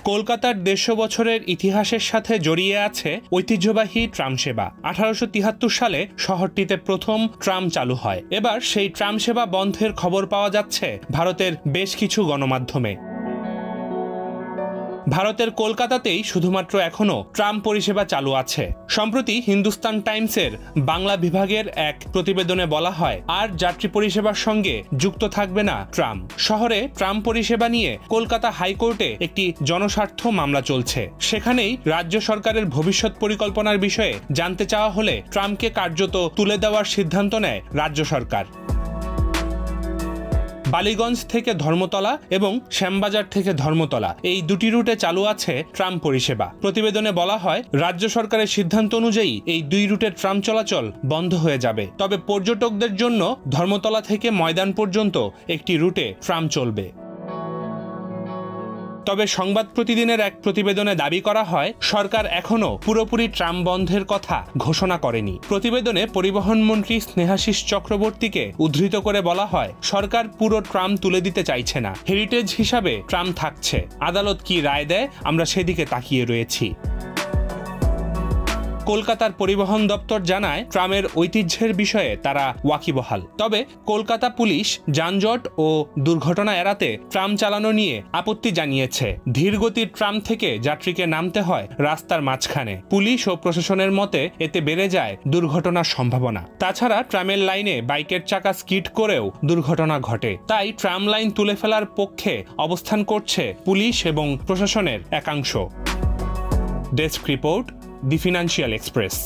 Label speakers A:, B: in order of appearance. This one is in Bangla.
A: কলকাতার ১৫০ বছরের ইতিহাসের সাথে জড়িয়ে আছে ঐতিহ্যবাহী ট্রাম সেবা। ১৮৭৩ সালে শহরটিতে প্রথম ট্রাম চালু হয়। এবার সেই ট্রাম সেবা বন্ধের খবর পাওয়া যাচ্ছে ভারতের বেশ কিছু গণমাধ্যমে। ভারতের কলকাতাতেই শুধুমাত্র এখনো ট্রাম পরিষেবা চালু আছে। সম্প্রতি হিন্দুস্তান টাইমসের বাংলা বিভাগের এক প্রতিবেদনে বলা হয়, আর যাত্রী পরিষেবার সঙ্গে যুক্ত থাকবে না ট্রাম। শহরে ট্রাম পরিষেবা নিয়ে কলকাতা হাইকোর্টে একটি জনস্বার্থ মামলা চলছে। সেখানেই রাজ্য সরকারের ভবিষ্যৎ পরিকল্পনার বিষয়ে জানতে চাওয়া হলে ট্রামকে কার্যত তুলে দেওয়ার সিদ্ধান্ত নেয় রাজ্য সরকার। বালিগঞ্জ থেকে ধর্মতলা এবং শ্যামবাজার থেকে ধর্মতলা এই দুটি রুটে চালু আছে ট্রাম পরিষেবা। প্রতিবেদনে বলা হয়, রাজ্য সরকারের সিদ্ধান্ত অনুযায়ী এই দুই রুটের ট্রাম চলাচল বন্ধ হয়ে যাবে। তবে পর্যটকদের জন্য ধর্মতলা থেকে ময়দান পর্যন্ত একটি রুটে ট্রাম চলবে। তবে সংবাদ প্রতিদিনের এক প্রতিবেদনে দাবি করা হয়, সরকার এখনো পুরোপুরি ট্রাম বন্ধের কথা ঘোষণা করেনি। প্রতিবেদনে পরিবহন মন্ত্রী স্নেহাশিস চক্রবর্তীকে উদ্ধৃত করে বলা হয়, সরকার পুরো ট্রাম তুলে দিতে চাইছে না, হেরিটেজ হিসাবে ট্রাম থাকছে। আদালত কি রায় দেয় আমরা সেদিকে তাকিয়ে রয়েছি। কলকাতার পরিবহন দপ্তর জানায়, ট্রামের ঐতিহ্যের বিষয়ে তারা ওয়াকিবহাল। তবে কলকাতা পুলিশ যানজট ও দুর্ঘটনা এড়াতে ট্রাম চালানো নিয়ে আপত্তি জানিয়েছে। ধীরগতির ট্রাম থেকে যাত্রীকে নামতে হয় রাস্তার মাঝখানে। পুলিশ ও প্রশাসনের মতে এতে বেড়ে যায় দুর্ঘটনার সম্ভাবনা। তাছাড়া ট্রামের লাইনে বাইকের চাকা স্কিড করেও দুর্ঘটনা ঘটে। তাই ট্রাম লাইন তুলে ফেলার পক্ষে অবস্থান করছে পুলিশ এবং প্রশাসনের একাংশ। ডেস্ক রিপোর্ট, দি ফিনান্সিয়াল এক্সপ্রেস।